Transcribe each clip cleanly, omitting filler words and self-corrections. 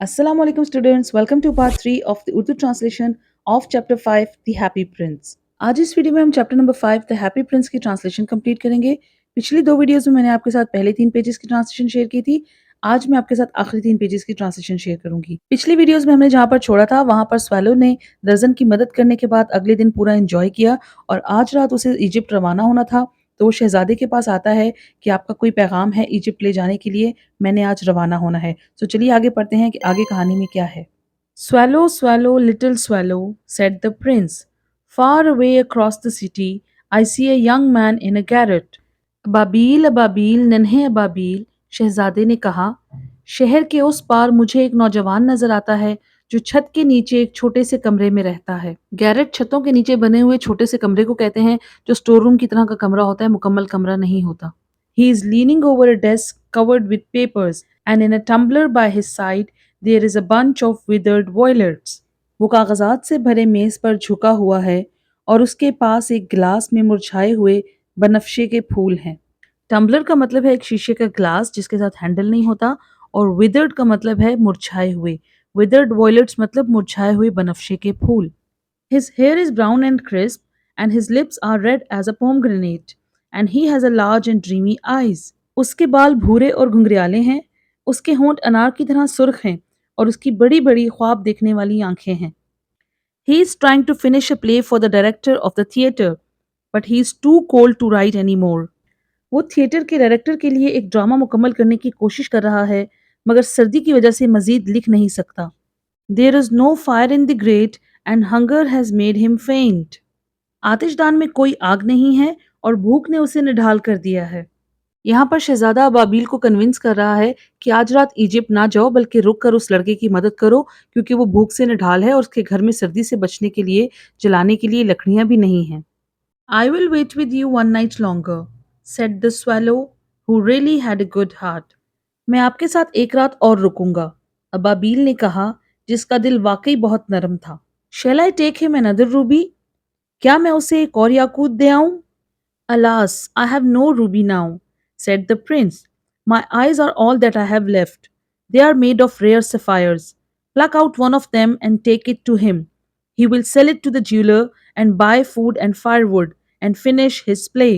Assalamu alaikum students, welcome to part 3 of the Urdu translation of chapter 5 The Happy Prince. आज इस video में हम chapter number 5 The Happy Prince की translation complete करेंगे। पिछली दो वीडियोस में मैंने आपके साथ पहले 3 पेजेस की ट्रांसलेशन शेयर की थी। आज मैं आपके साथ आखिरी 3 पेजेस की ट्रांसलेशन शेयर करूंगी। पिछली वीडियोस में हमने जहां पर छोड़ा था वहां पर स्वैलो ने दर्जन की मदद करने के बाद अगले दिन पूरा एंजॉय किया और आज रात उसे इजिप्ट रवाना होना था। तो वो शहजादे के पास आता है कि आपका कोई पैगाम है इजिप्ट ले जाने के लिए, मैंने आज रवाना होना है। तो चलिए आगे पढ़ते हैं कि आगे कहानी में क्या है। Swallow, swallow, little swallow, said the prince. Far away across the city, I see a young man in a garret. Ababeel Ababeel नन्हे अबाबील, शहजादे ने कहा, शहर के उस पार मुझे एक नौजवान नजर आता है जो छत के नीचे एक छोटे से कमरे में रहता है। गैरेट छतों के नीचे बने हुए छोटे से कमरे को कहते हैं जो स्टोर रूम की तरह का कमरा होता है, मुकम्मल कमरा नहीं होता। He is leaning over a desk covered with papers and in a tumbler by his side there is a bunch of withered violets. वो कागजात से भरे मेज पर झुका हुआ है और उसके पास एक गिलास में मुरझाए हुए बनफशे के फूल हैं। टम्बलर का मतलब है एक शीशे का ग्लास जिसके साथ हैंडल नहीं होता और विदर्ड का मतलब है मुरझाए हुए। विदर्ड वॉयलेट्स मतलब मुरझाए हुए बनफशे के फूल। His hair is brown and crisp and his lips are red as a pomegranate and he has a large and dreamy eyes. उसके बाल भूरे और घुंघरियाले हैं, उसके होंठ अनार की तरह सुर्ख हैं और उसकी बड़ी बड़ी ख्वाब देखने वाली आंखें हैं। He is trying to finish a play for the director of the theatre, but he is too cold to write anymore. वो थिएटर के डायरेक्टर के लिए एक ड्रामा मुकम्मल करने की कोशिश कर रहा है मगर सर्दी की वजह से मजीद लिख नहीं सकता। There is no fire in the grate and hunger has made him faint. आतिशदान में कोई आग नहीं है और भूख ने उसे निढाल कर दिया है। यहाँ पर शहजादा अबाबील को कन्विंस कर रहा है कि आज रात इजिप्ट ना जाओ बल्कि रुक कर उस लड़के की मदद करो क्योंकि वो भूख से निढाल है और उसके घर में सर्दी से बचने के लिए जलाने के लिए लकड़ियां भी नहीं हैं। I will wait with you one night longer, said the swallow, who really had a good heart. मैं आपके साथ एक रात और रुकूंगा, अबाबील ने कहा जिसका दिल वाकई बहुत नरम था। Shall I take him another ruby? क्या मैं उसे एक और याकूत दे आऊं? Alas, I have no ruby now, said the prince. My eyes are all that I have left. They are made of rare sapphires. Pluck out one of them and take it to him. He will sell it to the jeweler and buy food and firewood and finish his play.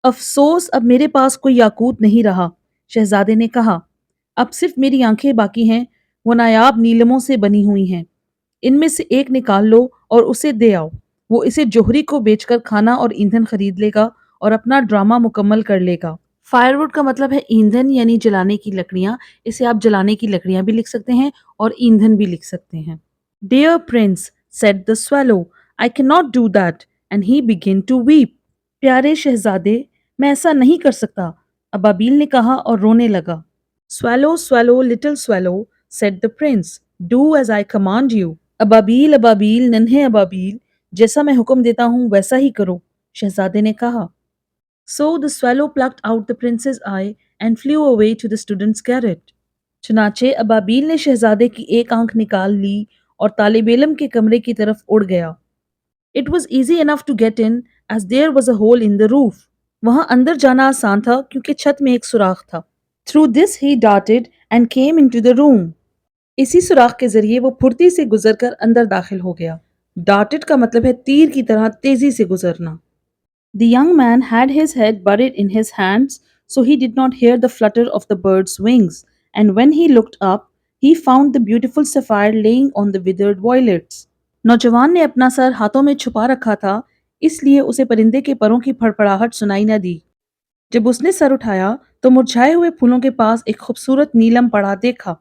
अफसोस अब मेरे पास कोई याकूत नहीं रहा, शहजादे ने कहा। अब सिर्फ मेरी आंखें बाकी हैं, वो नायाब नीलमों से बनी हुई हैं। इनमें से एक निकाल लो और उसे दे आओ। वो इसे जोहरी को बेचकर खाना और ईंधन खरीद लेगा और अपना ड्रामा मुकम्मल कर लेगा। फायरवुड का मतलब है ईंधन यानी जलाने की लकड़ियां। इसे आप जलाने की लकड़ियां भी लिख सकते हैं और ईंधन भी लिख सकते हैं। Dear Prince, said the swallow, I cannot do that, and he began to weep. प्यारे शहजादे, मैं ऐसा नहीं कर सकता, अबाबील ने कहा और रोने लगा। Swallow, swallow, little swallow, said the prince, do as I command you. Ababeel Ababeel नन्हे अबाबील, जैसा मैं हुक्म देता हूँ वैसा ही करो, शहजादे ने कहा। So the swallow plucked out the prince's eye and flew away to the student's garret. चुनाचे अबाबील ने शहजादे की एक आंख निकाल ली और तालिब इल्म के कमरे की तरफ उड़ गया। It was easy enough to get in as there was a hole in the roof. वहां अंदर जाना आसान था क्योंकि छत में एक सुराख था। Through this he darted and came into the room. इसी सुराख के जरिए वो फुर्ती से गुजरकर अंदर दाखिल हो गया। Darted का मतलब है तीर की तरह तेजी से गुजरना। The young man had his head buried in his hands, so he did not hear the flutter of the bird's wings, and when he looked up, he found the beautiful sapphire laying on the withered violets. नौजवान ने अपना sir हाथों में छुपा रखा था, इसलिए उसे परिंदे के परों की फड़फड़ाहट सुनाई न दी। जब उसने सर उठाया, तो मुरझाए हुए फूलों के पास एक खूबसूरत नीलम पड़ा देखा।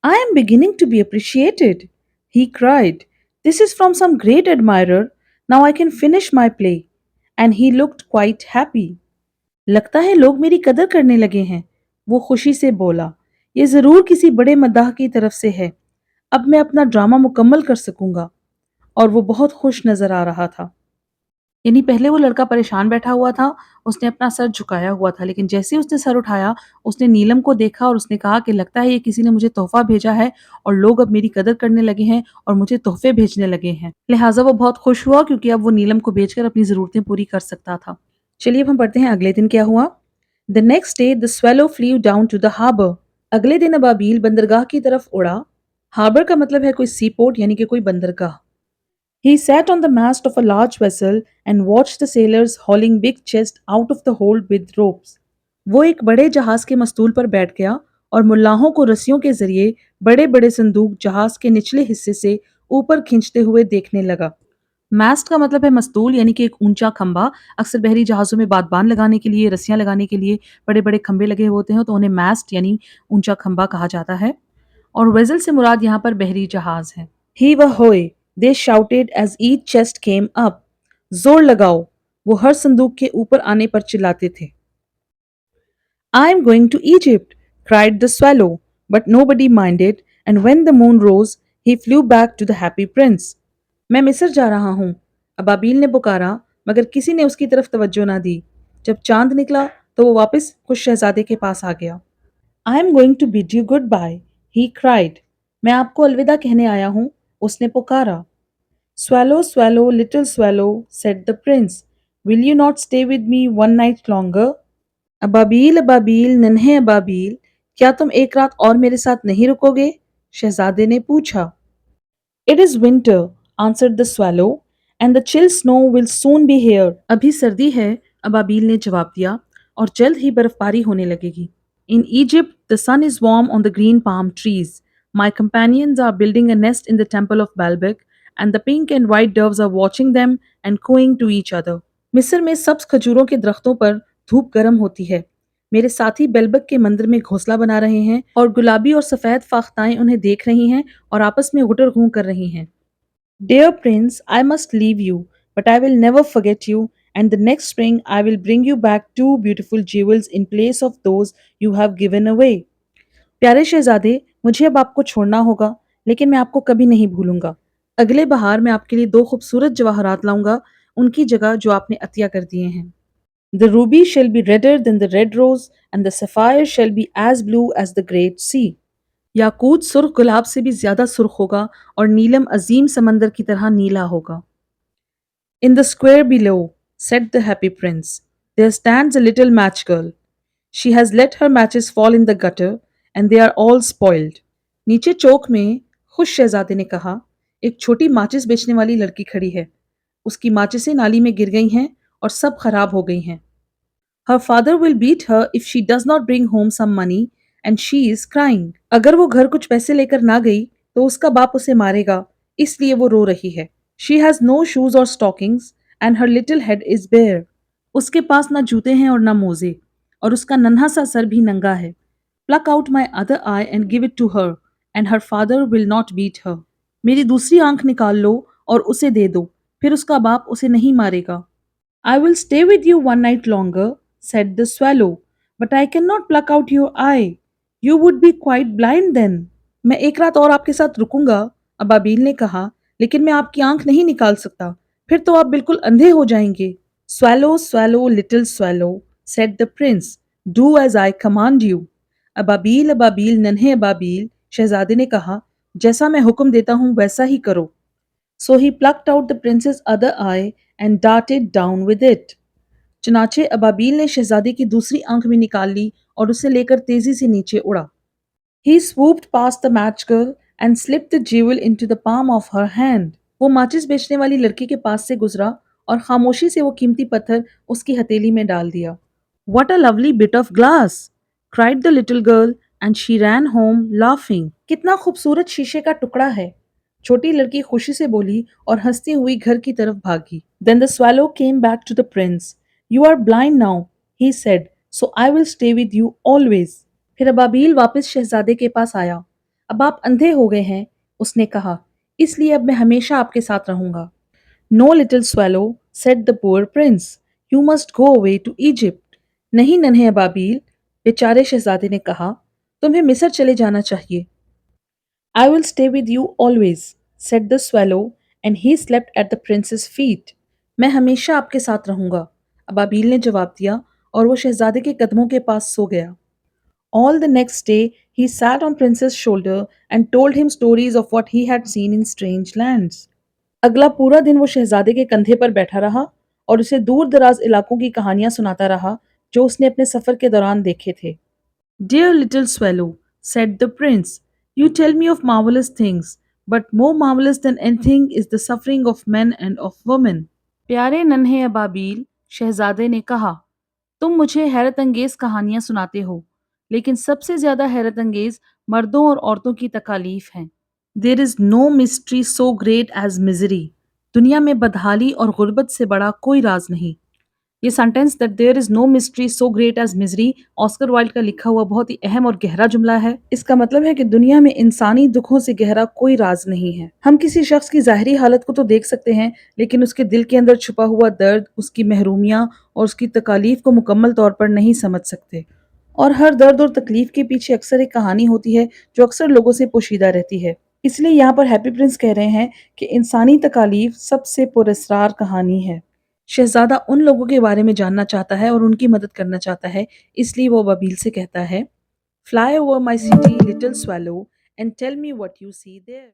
I am beginning to be appreciated, he cried. This is from some great admirer. Now I can finish my play. And he looked quite happy. लगता है लोग मेरी कदर करने लगे हैं, वो खुशी से बोला। ये जरूर किसी बड़े मद्दाह की तरफ से है। अब मैं अपना ड्रामा मुकम्मल कर सकूंगा। और वो बहुत खुश नजर आ रहा था। यानी पहले वो लड़का परेशान बैठा हुआ था, उसने अपना सर झुकाया हुआ था, लेकिन जैसे ही उसने सर उठाया, उसने नीलम को देखा और उसने कहा कि लगता है ये किसी ने मुझे तोहफा भेजा है और लोग अब मेरी कदर करने लगे हैं और मुझे तोहफे भेजने लगे हैं। लिहाजा वो बहुत खुश हुआ क्योंकि अब वो नीलम को बेचकर अपनी जरूरतें पूरी कर सकता था। चलिए अब हम पढ़ते हैं अगले दिन क्या हुआ। The next day the swallow flew down to the harbour. अगले दिन अबाबील बंदरगाह की तरफ उड़ा। हार्बर का मतलब है कोई सी पोर्ट यानी कि कोई बंदरगाह। He sat on the mast of a large vessel and watched the sailors hauling big chests out of the hold with ropes. वो एक बड़े जहाज के मस्तूल पर बैठ गया और मुल्लाहों को रस्सियों के जरिए बड़े बड़े संदूक जहाज के निचले हिस्से से ऊपर खींचते हुए देखने लगा। मास्ट का मतलब है मस्तूल यानी कि एक ऊंचा खंबा। अक्सर बहरी जहाज़ों में बादबान लगाने के लिए, रस्सियां लगाने के लिए बड़े बड़े खंबे लगे होते हैं तो उन्हें मास्ट यानी ऊंचा खंबा कहा जाता है। और वेजल से मुराद यहाँ पर बहरी जहाज है। Heave ho they shouted as each chest came up. जोर लगाओ, वो हर संदूक के ऊपर आने पर चिल्लाते थे। I am going to Egypt, cried the swallow, but nobody minded, and when the moon rose, he flew back to the happy prince. मैं मिस्र जा रहा हूँ, अबाबील ने पुकारा, मगर किसी ने उसकी तरफ तवज्जो ना दी। जब चांद निकला तो वो वापस खुश शहजादे के पास आ गया। I am going to bid you goodbye, he cried. मैं आपको अलविदा कहने आया हूँ, उसने पुकारा। Swallow, swallow, little swallow, said the prince. Will you not stay with me one night longer? Ababeel Ababeel नन्हे अबाबील, क्या तुम एक रात और मेरे साथ नहीं रुकोगे? शहजादे ने पूछा। It is winter, answered the swallow, and the chill snow will soon be here. अभी सर्दी है, अबाबील ने जवाब दिया, और जल्द ही बर्फबारी होने लगेगी। In Egypt, the sun is warm on the green palm trees. My companions are building a nest in the temple of Baalbek, and the pink and white doves are watching them and cooing to each other. मिस्र में सब्ज खजूरों के दरख्तों पर धूप गर्म होती है। मेरे साथी बेलबक के मंदिर में घोंसला बना रहे हैं और गुलाबी और सफेद फाख्ताएं उन्हें देख रही हैं और आपस में गुटर गूं कर रही हैं। Dear Prince, I must leave you, but I will never forget you, and the next spring I will bring you back two beautiful jewels in place of those you have given away. प्यारे शहजादे, मुझे अब आपको छोड़ना होगा, लेकिन मैं आपको कभी नहीं भूलूंगा। अगले बहार मैं आपके लिए दो खूबसूरत जवाहरात लाऊंगा, उनकी जगह जो आपने अतिया कर दिए हैं। The ruby shall be redder than the red rose, and the sapphire shall be as blue as the great sea. याकूत सुर्ख गुलाब से भी ज्यादा सुर्ख होगा और नीलम अजीम समंदर की तरह नीला होगा। In the square below, said the happy prince, there stands a little match girl. She has let her matches fall in the gutter, and they are all spoiled. नीचे चौक में खुश शहजादे ने कहा, एक छोटी माचिस बेचने वाली लड़की खड़ी है। उसकी माचिसें नाली में गिर गई हैं और सब खराब हो गई हैं। Her father will beat her if she does not bring home some money, and she is crying. अगर वो घर कुछ पैसे लेकर ना गई तो उसका बाप उसे मारेगा, इसलिए वो रो रही है। She has no shoes or stockings, and her little head is bare. उसके पास ना जूते हैं और ना मोजे, और उसका नन्हा सा सर भी नंगा है। Pluck out my other eye and give it to her, and her father will not beat her. मेरी दूसरी आंख निकाल लो और उसे दे दो, फिर उसका बाप उसे नहीं मारेगा। I will stay with you one night longer, said the swallow, but I cannot pluck out your eye. You would be quite blind then. मैं एक रात और आपके साथ रुकूंगा, अबाबील ने कहा, लेकिन मैं आपकी आंख नहीं निकाल सकता, फिर तो आप बिल्कुल अंधे हो जाएंगे। Swallow, swallow, little swallow, said the prince, do as I command you. Ababeel Ababeel नन्हे अबाबील, शहजादे ने कहा, जैसा मैं हुक्म देता हूँ वैसा ही करो। So he plucked out the prince's other eye and darted down with it. चुनाचे अबाबील ने शहजादी की दूसरी आंख भी निकाल ली और उसे लेकर तेजी से नीचे उड़ा। He swooped past the match girl and slipped the jewel into the palm of her hand. वो माचिस बेचने वाली लड़की के पास से गुजरा और खामोशी से वो कीमती पत्थर उसकी हथेली में डाल दिया। What a lovely bit of glass! cried the little girl and she ran home laughing. कितना खूबसूरत शीशे का टुकड़ा है। छोटी लड़की खुशी से बोली और हंसती हुई घर की तरफ भागी। Then the swallow came back to the prince. You are blind now, he said, so I will stay with you always. फिर अबाबील वापस शहजादे के पास आया। अब आप अंधे हो गए हैं, उसने कहा, इसलिए अब मैं हमेशा आपके साथ रहूंगा। No, little swallow, said the poor prince. You must go away to Egypt. नहीं नन्हे अबाबील, बेचारे शहजादे ने कहा, तुम्हें मिस्र चले जाना चाहिए। I will stay with you always, said the swallow, and he slept at the prince's feet. मैं हमेशा आपके साथ रहूंगा, अबाबील ने जवाब दिया और वो शहजादे के कदमों के पास सो गया। All the next day, he sat on Prince's shoulder and told him stories of what he had seen in strange lands. अगला पूरा दिन वो शहजादे के कंधे पर बैठा रहा और उसे दूर दराज इलाकों की कहानियां सुनाता रहा जो उसने अपने सफर के दौरान देखे थे। Dear little swallow, said the prince. You tell me of marvelous things, but more marvelous than anything is the suffering of men and of women. प्यारे नन्हे अबाबील, शहजादे ने कहा, तुम मुझे हैरत अंगेज कहानियां सुनाते हो, लेकिन सबसे ज्यादा हैरत अंगेज मर्दों और औरतों की तकालीफ हैं। There is no mystery so great as misery. दुनिया में बदहाली और गुर्बत से बड़ा कोई राज नहीं। ये sentence that there is no mystery so great as misery Oscar Wilde का लिखा हुआ बहुत ही अहम और गहरा जुमला है। इसका मतलब है कि दुनिया में इंसानी दुखों से गहरा कोई राज नहीं है। हम किसी शख्स की ज़ाहिरी हालत को तो देख सकते हैं, लेकिन उसके दिल के अंदर छुपा हुआ दर्द, उसकी महरूमियाँ और उसकी तकालीफ को मुकम्मल तौर पर नहीं समझ सकते। और हर दर्द और तकलीफ के पीछे अक्सर एक कहानी होती है जो अक्सर लोगों से पोशीदा रहती है। इसलिए यहाँ पर हैप्पी प्रिंस कह रहे हैं कि इंसानी तकालीफ सबसे पुरस्रार कहानी है। शहजादा उन लोगों के बारे में जानना चाहता है और उनकी मदद करना चाहता है, इसलिए वो बबील से कहता है, fly over my city little swallow and tell me what you see there.